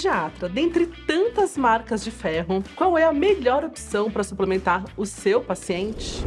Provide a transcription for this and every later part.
Pediatra, dentre tantas marcas de ferro, qual é a melhor opção para suplementar o seu paciente?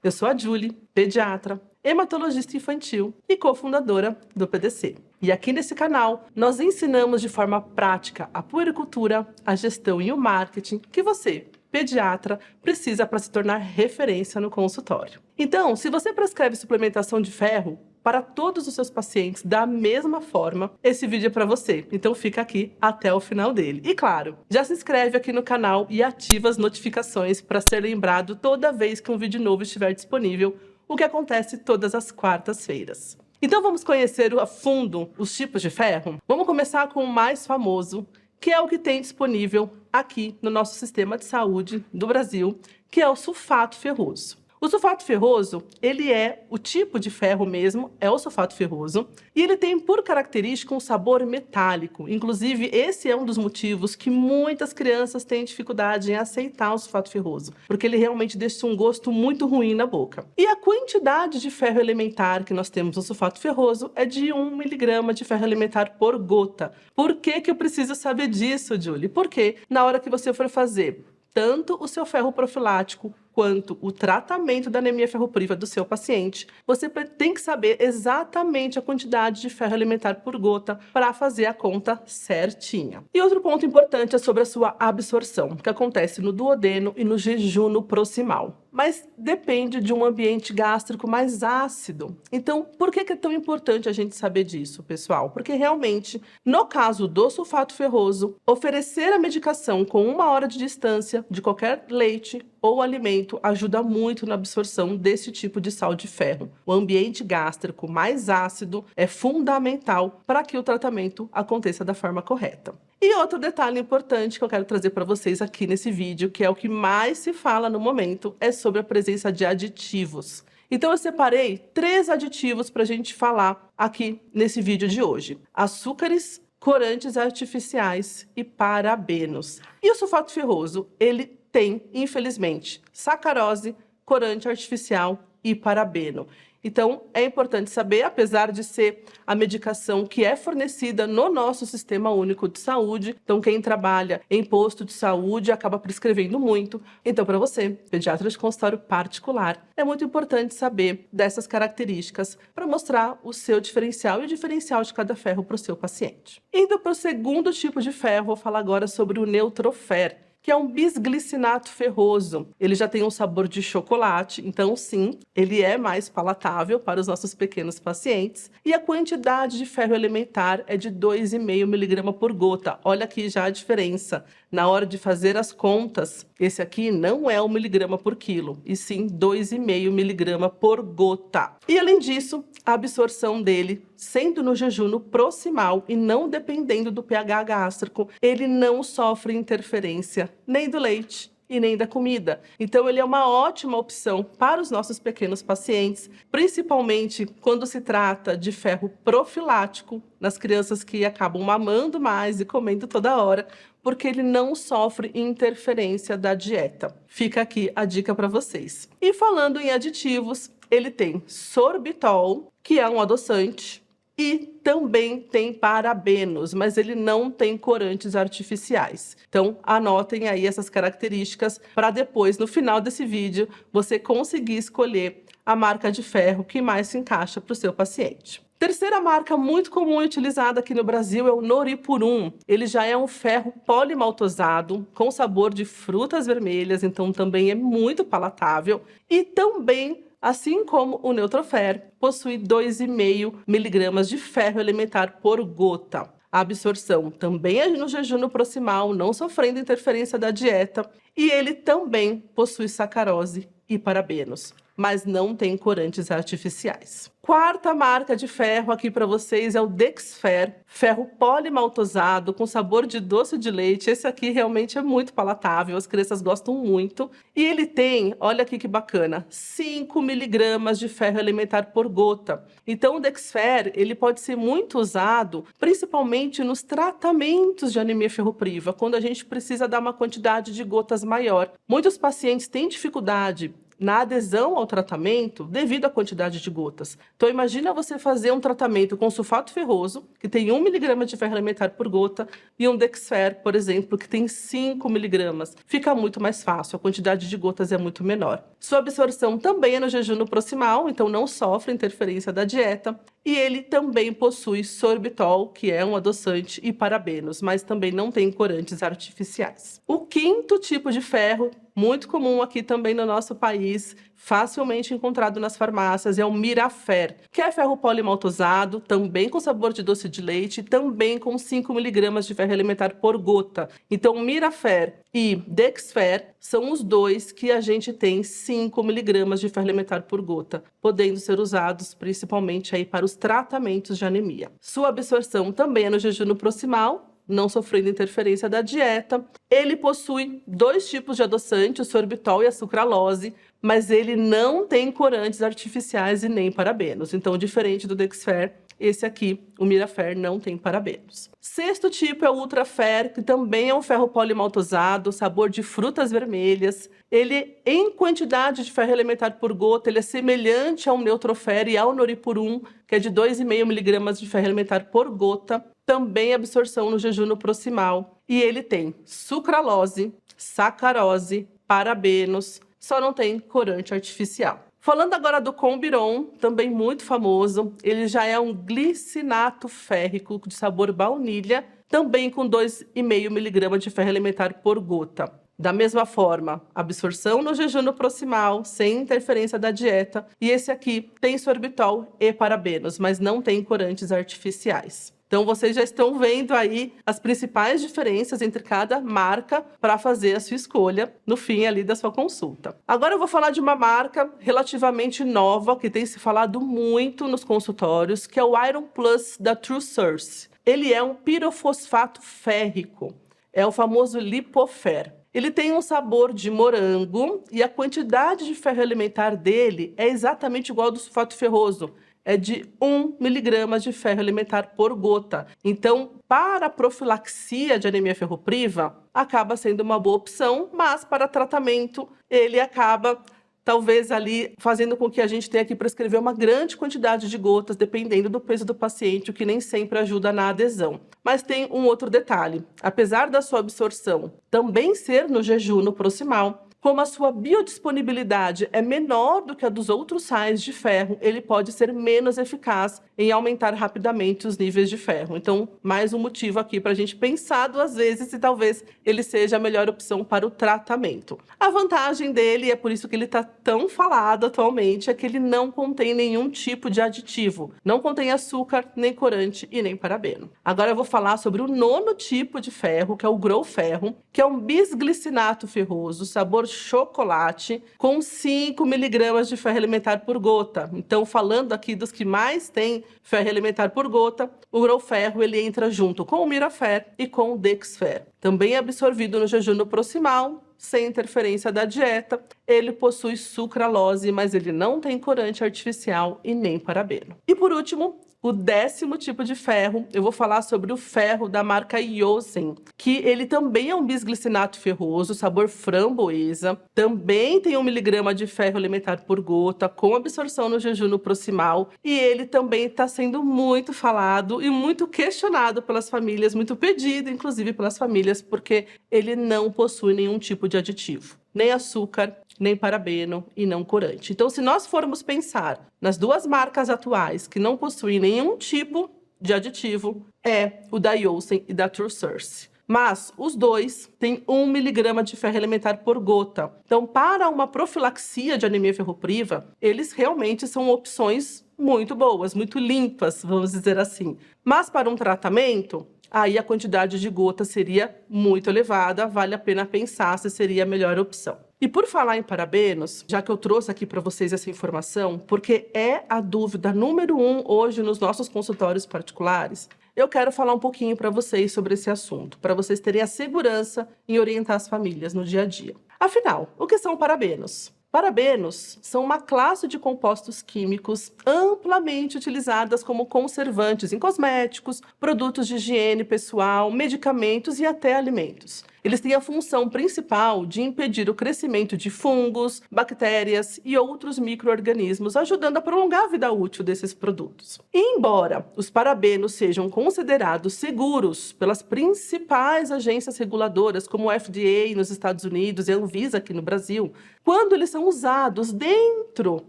Eu sou a Julie, pediatra, hematologista infantil e cofundadora do PDC. E aqui nesse canal, nós ensinamos de forma prática a puericultura, a gestão e o marketing que você, pediatra, precisa para se tornar referência no consultório. Então, se você prescreve suplementação de ferro para todos os seus pacientes da mesma forma, esse vídeo é para você. Então fica aqui até o final dele. E claro, já se inscreve aqui no canal e ativa as notificações para ser lembrado toda vez que um vídeo novo estiver disponível, o que acontece todas as quartas-feiras. Então vamos conhecer a fundo os tipos de ferro? Vamos começar com o mais famoso, que é o que tem disponível aqui no nosso sistema de saúde do Brasil, que é o sulfato ferroso. O sulfato ferroso, ele é o tipo de ferro mesmo, é o sulfato ferroso, e ele tem por característica um sabor metálico. Inclusive, esse é um dos motivos que muitas crianças têm dificuldade em aceitar o sulfato ferroso, porque ele realmente deixa um gosto muito ruim na boca. E a quantidade de ferro elementar que nós temos no sulfato ferroso é de 1 miligrama de ferro elementar por gota. Por que que eu preciso saber disso, Julie? Porque na hora que você for fazer tanto o seu ferro profilático quanto o tratamento da anemia ferropriva do seu paciente, você tem que saber exatamente a quantidade de ferro elementar por gota para fazer a conta certinha. E outro ponto importante é sobre a sua absorção, que acontece no duodeno e no jejum proximal. Mas depende de um ambiente gástrico mais ácido. Então, por que é tão importante a gente saber disso, pessoal? Porque realmente, no caso do sulfato ferroso, oferecer a medicação com 1 hora de distância de qualquer leite ou alimento ajuda muito na absorção desse tipo de sal de ferro. O ambiente gástrico mais ácido é fundamental para que o tratamento aconteça da forma correta. E outro detalhe importante que eu quero trazer para vocês aqui nesse vídeo, que é o que mais se fala no momento, é sobre a presença de aditivos. Então eu separei 3 aditivos para a gente falar aqui nesse vídeo de hoje: açúcares, corantes artificiais e parabenos. E o sulfato ferroso, ele tem, infelizmente, sacarose, corante artificial e parabeno. Então, é importante saber, apesar de ser a medicação que é fornecida no nosso Sistema Único de Saúde, então quem trabalha em posto de saúde acaba prescrevendo muito. Então, para você, pediatra de consultório particular, é muito importante saber dessas características para mostrar o seu diferencial e o diferencial de cada ferro para o seu paciente. Indo para o segundo tipo de ferro, vou falar agora sobre o Neutrofer, que é um bisglicinato ferroso. Ele já tem um sabor de chocolate, então sim, ele é mais palatável para os nossos pequenos pacientes. E a quantidade de ferro elementar é de 2,5 miligrama por gota. Olha aqui já a diferença. Na hora de fazer as contas, esse aqui não é 1 miligrama por quilo, e sim 2,5 miligrama por gota. E além disso, a absorção dele, sendo no jejum proximal e não dependendo do pH gástrico, ele não sofre interferência nem do leite e nem da comida. Então ele é uma ótima opção para os nossos pequenos pacientes, principalmente quando se trata de ferro profilático, nas crianças que acabam mamando mais e comendo toda hora, porque ele não sofre interferência da dieta. Fica aqui a dica para vocês. E falando em aditivos, ele tem sorbitol, que é um adoçante, e também tem parabenos, mas ele não tem corantes artificiais. Então, anotem aí essas características para depois, no final desse vídeo, você conseguir escolher a marca de ferro que mais se encaixa para o seu paciente. Terceira marca muito comum e utilizada aqui no Brasil é o Noripurum. Ele já é um ferro polimaltosado, com sabor de frutas vermelhas, então também é muito palatável. E também, assim como o Neutrofer, possui 2,5 miligramas de ferro elementar por gota. A absorção também é no jejum proximal, não sofrendo interferência da dieta. E ele também possui sacarose e parabenos, mas não tem corantes artificiais. Quarta marca de ferro aqui para vocês é o Dexfer, ferro polimaltosado com sabor de doce de leite. Esse aqui realmente é muito palatável, as crianças gostam muito. E ele tem, olha aqui que bacana, 5 miligramas de ferro elementar por gota. Então o Dexfer, ele pode ser muito usado, principalmente nos tratamentos de anemia ferropriva, quando a gente precisa dar uma quantidade de gotas maior. Muitos pacientes têm dificuldade na adesão ao tratamento devido à quantidade de gotas. Então, imagina você fazer um tratamento com sulfato ferroso, que tem 1 miligrama de ferro elementar por gota, e um Dexfer, por exemplo, que tem 5 miligramas. Fica muito mais fácil, a quantidade de gotas é muito menor. Sua absorção também é no jejum no proximal, então não sofre interferência da dieta. E ele também possui sorbitol, que é um adoçante, e parabenos, mas também não tem corantes artificiais. O quinto tipo de ferro, muito comum aqui também no nosso país, facilmente encontrado nas farmácias, é o Mirafer, que é ferro polimaltosado, também com sabor de doce de leite, também com 5 miligramas de ferro elementar por gota. Então, Mirafer e Dexfer são os dois que a gente tem 5 miligramas de ferro elementar por gota, podendo ser usados principalmente aí para os tratamentos de anemia. Sua absorção também é no jejum no proximal, não sofrendo interferência da dieta. Ele possui 2 tipos de adoçante, o sorbitol e a sucralose, mas ele não tem corantes artificiais e nem parabenos. Então, diferente do Dexfer, esse aqui, o Mirafer, não tem parabenos. Sexto tipo é o Ultrafer, que também é um ferro polimaltosado, sabor de frutas vermelhas. Ele, em quantidade de ferro elementar por gota, ele é semelhante ao Neutrofer e ao Noripurum, que é de 2,5 miligramas de ferro elementar por gota. Também absorção no jejum no proximal. E ele tem sucralose, sacarose, parabenos, só não tem corante artificial. Falando agora do Combiron, também muito famoso, ele já é um glicinato férrico de sabor baunilha, também com 2,5 miligramas de ferro elementar por gota. Da mesma forma, absorção no jejum no proximal, sem interferência da dieta. E esse aqui tem sorbitol e parabenos, mas não tem corantes artificiais. Então, vocês já estão vendo aí as principais diferenças entre cada marca para fazer a sua escolha no fim ali da sua consulta. Agora eu vou falar de uma marca relativamente nova, que tem se falado muito nos consultórios, que é o Iron Plus da TrueSource. Ele é um pirofosfato férrico, é o famoso Lipofer. Ele tem um sabor de morango e a quantidade de ferro elementar dele é exatamente igual ao do sulfato ferroso. É de 1 miligrama de ferro elementar por gota. Então, para a profilaxia de anemia ferropriva, acaba sendo uma boa opção, mas para tratamento, ele acaba talvez ali fazendo com que a gente tenha que prescrever uma grande quantidade de gotas, dependendo do peso do paciente, o que nem sempre ajuda na adesão. Mas tem um outro detalhe. Apesar da sua absorção também ser no jejum no proximal, como a sua biodisponibilidade é menor do que a dos outros sais de ferro, ele pode ser menos eficaz em aumentar rapidamente os níveis de ferro. Então, mais um motivo aqui para a gente pensar 2 vezes se talvez ele seja a melhor opção para o tratamento. A vantagem dele, é por isso que ele está tão falado atualmente, é que ele não contém nenhum tipo de aditivo. Não contém açúcar, nem corante e nem parabeno. Agora eu vou falar sobre o 9º tipo de ferro, que é o Growferro, que é um bisglicinato ferroso, sabor chocolate, com 5 miligramas de ferro elementar por gota. Então, falando aqui dos que mais têm ferro elementar por gota, o Growferro ele entra junto com o Mirafer e com o Dexfer. Também é absorvido no jejum no proximal, sem interferência da dieta. Ele possui sucralose, mas ele não tem corante artificial e nem parabeno. E por último, o 10º tipo de ferro, eu vou falar sobre o ferro da marca Iosen, que ele também é um bisglicinato ferroso, sabor framboesa, também tem 1 miligrama de ferro elementar por gota, com absorção no jejum no proximal, e ele também está sendo muito falado e muito questionado pelas famílias, muito pedido, inclusive pelas famílias, porque ele não possui nenhum tipo de aditivo, nem açúcar, nem parabeno e não corante. Então, se nós formos pensar nas 2 marcas atuais que não possuem nenhum tipo de aditivo, é o da Iosen e da TrueSource. Mas os dois têm 1 miligrama de ferro elementar por gota. Então, para uma profilaxia de anemia ferropriva, eles realmente são opções muito boas, muito limpas, vamos dizer assim. Mas para um tratamento, aí a quantidade de gotas seria muito elevada, vale a pena pensar se seria a melhor opção. E por falar em parabenos, já que eu trouxe aqui para vocês essa informação, porque é a dúvida número 1 hoje nos nossos consultórios particulares, eu quero falar um pouquinho para vocês sobre esse assunto, para vocês terem a segurança em orientar as famílias no dia a dia. Afinal, o que são parabenos? Parabenos são uma classe de compostos químicos amplamente utilizadas como conservantes em cosméticos, produtos de higiene pessoal, medicamentos e até alimentos. Eles têm a função principal de impedir o crescimento de fungos, bactérias e outros micro-organismos, ajudando a prolongar a vida útil desses produtos. E embora os parabenos sejam considerados seguros pelas principais agências reguladoras, como o FDA nos Estados Unidos e a Anvisa aqui no Brasil, quando eles são usados dentro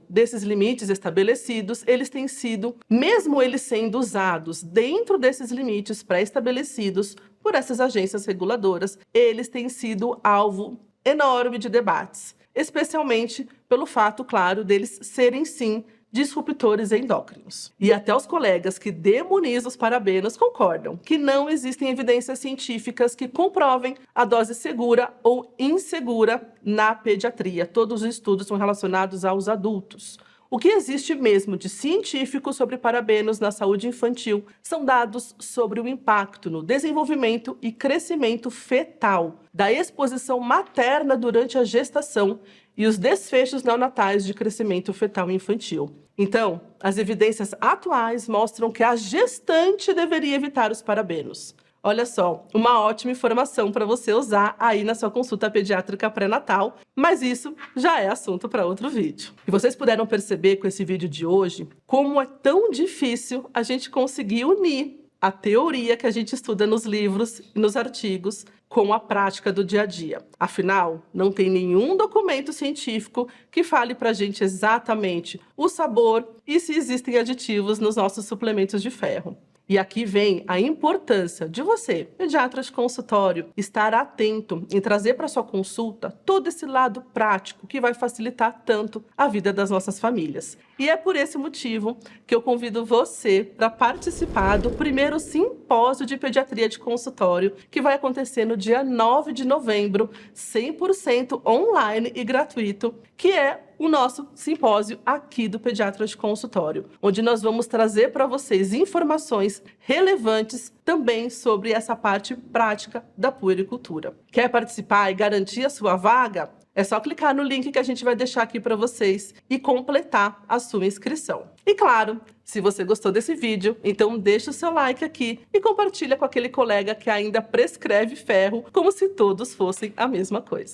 desses limites estabelecidos, eles têm sido, mesmo eles sendo usados dentro desses limites pré-estabelecidos por essas agências reguladoras, eles têm sido alvo enorme de debates, especialmente pelo fato, claro, deles serem, sim, disruptores endócrinos. E até os colegas que demonizam os parabenos concordam que não existem evidências científicas que comprovem a dose segura ou insegura na pediatria. Todos os estudos são relacionados aos adultos. O que existe mesmo de científico sobre parabenos na saúde infantil são dados sobre o impacto no desenvolvimento e crescimento fetal, da exposição materna durante a gestação e os desfechos neonatais de crescimento fetal infantil. Então, as evidências atuais mostram que a gestante deveria evitar os parabenos. Olha só, uma ótima informação para você usar aí na sua consulta pediátrica pré-natal, mas isso já é assunto para outro vídeo. E vocês puderam perceber com esse vídeo de hoje como é tão difícil a gente conseguir unir a teoria que a gente estuda nos livros e nos artigos com a prática do dia a dia. Afinal, não tem nenhum documento científico que fale para a gente exatamente o sabor e se existem aditivos nos nossos suplementos de ferro. E aqui vem a importância de você, pediatra de consultório, estar atento em trazer para sua consulta todo esse lado prático que vai facilitar tanto a vida das nossas famílias. E é por esse motivo que eu convido você para participar do primeiro simpósio de pediatria de consultório, que vai acontecer no dia 9 de novembro, 100% online e gratuito, que é o nosso simpósio aqui do Pediatra de Consultório, onde nós vamos trazer para vocês informações relevantes também sobre essa parte prática da puericultura. Quer participar e garantir a sua vaga? É só clicar no link que a gente vai deixar aqui para vocês e completar a sua inscrição. E claro, se você gostou desse vídeo, então deixa o seu like aqui e compartilha com aquele colega que ainda prescreve ferro como se todos fossem a mesma coisa.